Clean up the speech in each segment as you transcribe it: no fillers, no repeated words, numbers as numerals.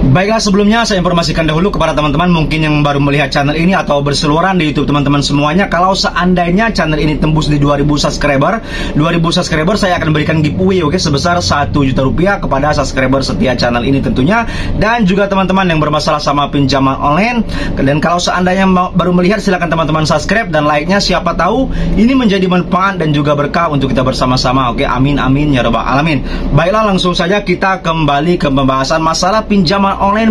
Baiklah, sebelumnya saya informasikan dahulu kepada teman-teman mungkin yang baru melihat channel ini atau berseluruhan di YouTube teman-teman semuanya, kalau seandainya channel ini tembus di 2000 subscriber, saya akan berikan giveaway sebesar 1 juta rupiah kepada subscriber setia channel ini tentunya, dan juga teman-teman yang bermasalah sama pinjaman online. Dan kalau seandainya baru melihat, silakan teman-teman subscribe dan like-nya, siapa tahu ini menjadi manfaat dan juga berkah untuk kita bersama-sama. Amin amin ya rabbal alamin. Baiklah, langsung saja kita kembali ke pembahasan masalah pinjaman online.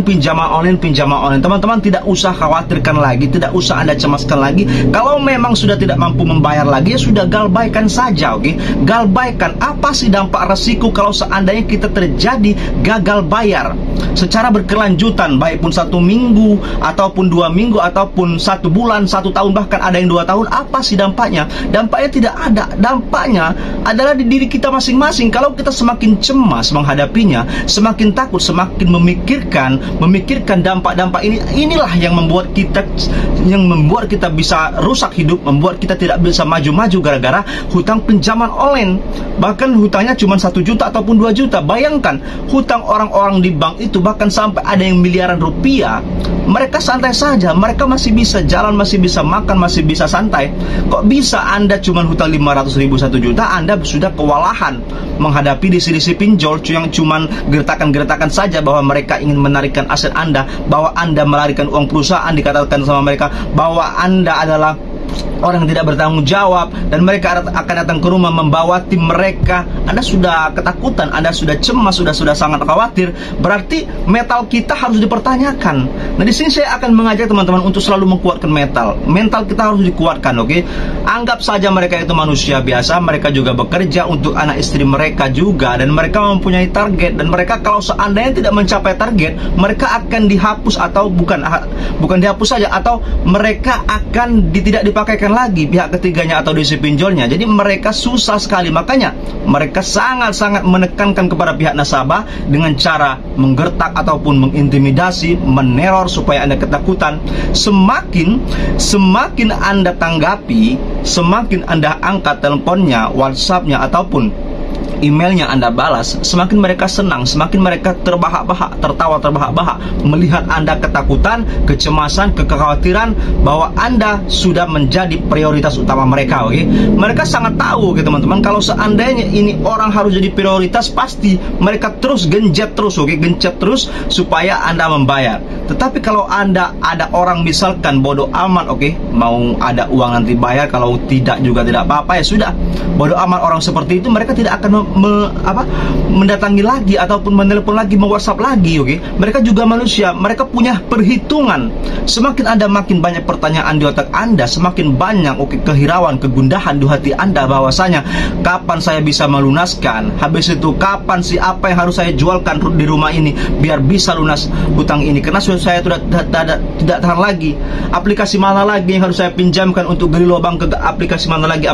Teman-teman tidak usah khawatirkan lagi, tidak usah Anda cemaskan lagi. Kalau memang sudah tidak mampu membayar lagi, ya sudah galbaikan saja. Galbaikan. Apa sih dampak resiko kalau seandainya kita terjadi gagal bayar secara berkelanjutan, baik pun 1 minggu ataupun 2 minggu ataupun 1 bulan, 1 tahun, bahkan ada yang 2 tahun. Apa sih dampaknya? Dampaknya tidak ada. Dampaknya adalah di diri kita masing-masing. Kalau kita semakin cemas menghadapinya, semakin takut, semakin memikirkan dampak-dampak ini, inilah yang membuat kita bisa rusak hidup, membuat kita tidak bisa maju-maju gara-gara hutang pinjaman online. Bahkan hutangnya cuma 1 juta ataupun 2 juta. Bayangkan hutang orang-orang di bank itu bahkan sampai ada yang miliaran rupiah. Mereka santai saja, mereka masih bisa jalan, masih bisa makan, masih bisa santai. Kok bisa Anda cuma hutang 500 ribu 1 juta, Anda sudah kewalahan menghadapi disi-disi pinjol yang cuma gertakan-gertakan saja bahwa mereka ingin menarikkan aset Anda, bahwa Anda melarikan uang perusahaan, dikatakan sama mereka bahwa Anda adalah orang yang tidak bertanggung jawab, dan mereka akan datang ke rumah membawa tim mereka. Anda sudah ketakutan, Anda sudah cemas, sudah sangat khawatir. Berarti mental kita harus dipertanyakan. Nah, di sini saya akan mengajak teman-teman untuk selalu menguatkan mental kita harus dikuatkan. Anggap saja mereka itu manusia biasa, mereka juga bekerja untuk anak istri mereka juga, dan mereka mempunyai target, dan mereka kalau seandainya tidak mencapai target, mereka akan dihapus, atau bukan dihapus saja, atau mereka akan tidak dipakaikan lagi pihak ketiganya atau disi pinjolnya. Jadi mereka susah sekali. Makanya mereka sangat-sangat menekankan kepada pihak nasabah dengan cara menggertak ataupun mengintimidasi, meneror supaya Anda ketakutan. Semakin Anda tanggapi, semakin Anda angkat teleponnya, WhatsApp-nya ataupun emailnya Anda balas, semakin mereka senang, semakin mereka terbahak-bahak, tertawa terbahak-bahak melihat Anda ketakutan, kecemasan, kekhawatiran bahwa Anda sudah menjadi prioritas utama mereka. Mereka sangat tahu teman-teman, kalau seandainya ini orang harus jadi prioritas, pasti mereka terus gencet terus supaya Anda membayar. Tetapi kalau Anda ada orang misalkan bodoh amat, mau ada uang nanti bayar, kalau tidak juga tidak apa-apa, ya sudah, bodoh amat orang seperti itu, mereka tidak akan mendatangi lagi ataupun menelepon lagi, me-WhatsApp lagi. Mereka juga manusia, mereka punya perhitungan. Semakin Anda makin banyak pertanyaan di otak Anda, semakin banyak kehirauan, kegundahan di hati Anda bahwasanya kapan saya bisa melunaskan, habis itu kapan sih apa yang harus saya jualkan di rumah ini biar bisa lunas hutang ini, karena saya tidak tahan lagi. Aplikasi mana lagi yang harus saya pinjamkan untuk gali lubang ke aplikasi mana lagi,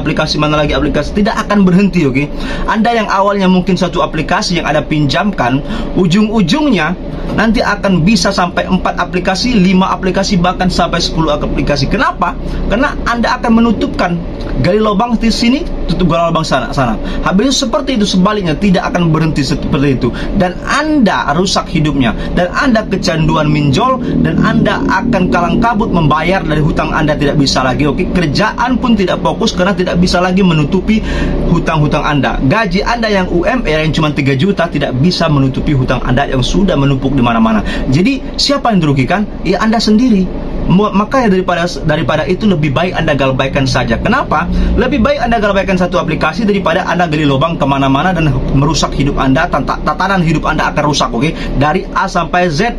tidak akan berhenti. Anda yang awalnya mungkin satu aplikasi yang Anda pinjamkan, ujung-ujungnya nanti akan bisa sampai 4 aplikasi, 5 aplikasi, bahkan sampai 10 aplikasi. Kenapa? Karena Anda akan menutupkan, gali lubang di sini, tutup gali lubang sana. Habis seperti itu, sebaliknya tidak akan berhenti seperti itu, dan Anda rusak hidupnya, dan Anda kecanduan minjol, dan Anda akan kalang kabut membayar dari hutang Anda tidak bisa lagi. Kerjaan pun tidak fokus karena tidak bisa lagi menutupi hutang-hutang Anda. Gaji Anda yang UMR yang cuma 3 juta tidak bisa menutupi hutang Anda yang sudah menumpuk di mana-mana. Jadi siapa yang dirugikan? Ya Anda sendiri. Makanya daripada itu lebih baik Anda galbaikan saja. Kenapa? Lebih baik Anda galbaikan satu aplikasi daripada Anda gali lubang kemana-mana dan merusak hidup Anda. Tatanan hidup Anda akan rusak. Dari A sampai Z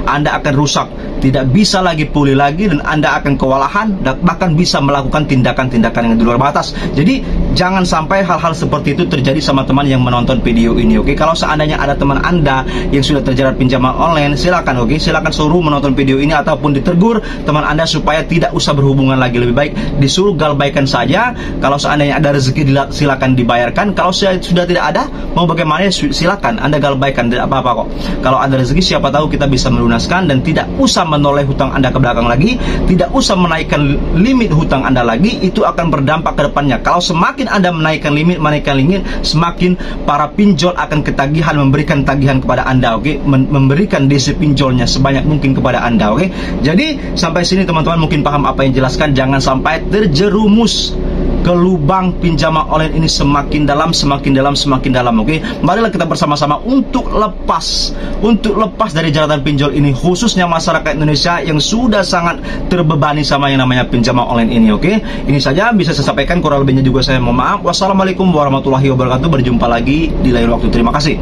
Anda akan rusak, tidak bisa lagi pulih lagi, dan Anda akan kewalahan, bahkan bisa melakukan tindakan-tindakan yang di luar batas. Jadi jangan sampai hal-hal seperti itu terjadi sama teman yang menonton video ini. Kalau seandainya ada teman Anda yang sudah terjerat pinjaman online, silakan silakan suruh menonton video ini ataupun ditegur, teman Anda supaya tidak usah berhubungan lagi. Lebih baik disuruh galbaikan saja. Kalau seandainya ada rezeki silakan dibayarkan. Kalau sudah tidak ada, mau bagaimana silakan Anda galbaikan, tidak apa-apa kok. Kalau ada rezeki siapa tahu kita bisa melunaskan dan tidak usah menoleh hutang Anda ke belakang lagi, tidak usah menaikkan limit hutang Anda lagi. Itu akan berdampak ke depannya. Kalau semakin Anda menaikkan limit, semakin para pinjol akan ketagihan memberikan tagihan kepada Anda, oke? Memberikan DC pinjolnya sebanyak mungkin kepada Anda, oke? Jadi sampai sini teman-teman mungkin paham apa yang jelaskan. Jangan sampai terjerumus ke lubang pinjaman online ini semakin dalam, oke? Marilah kita bersama-sama untuk lepas dari jeratan pinjol ini, khususnya masyarakat Indonesia yang sudah sangat terbebani sama yang namanya pinjaman online ini, oke? Ini saja bisa saya sampaikan, kurang lebihnya juga saya mohon maaf. Wassalamualaikum warahmatullahi wabarakatuh. Berjumpa lagi di lain waktu. Terima kasih.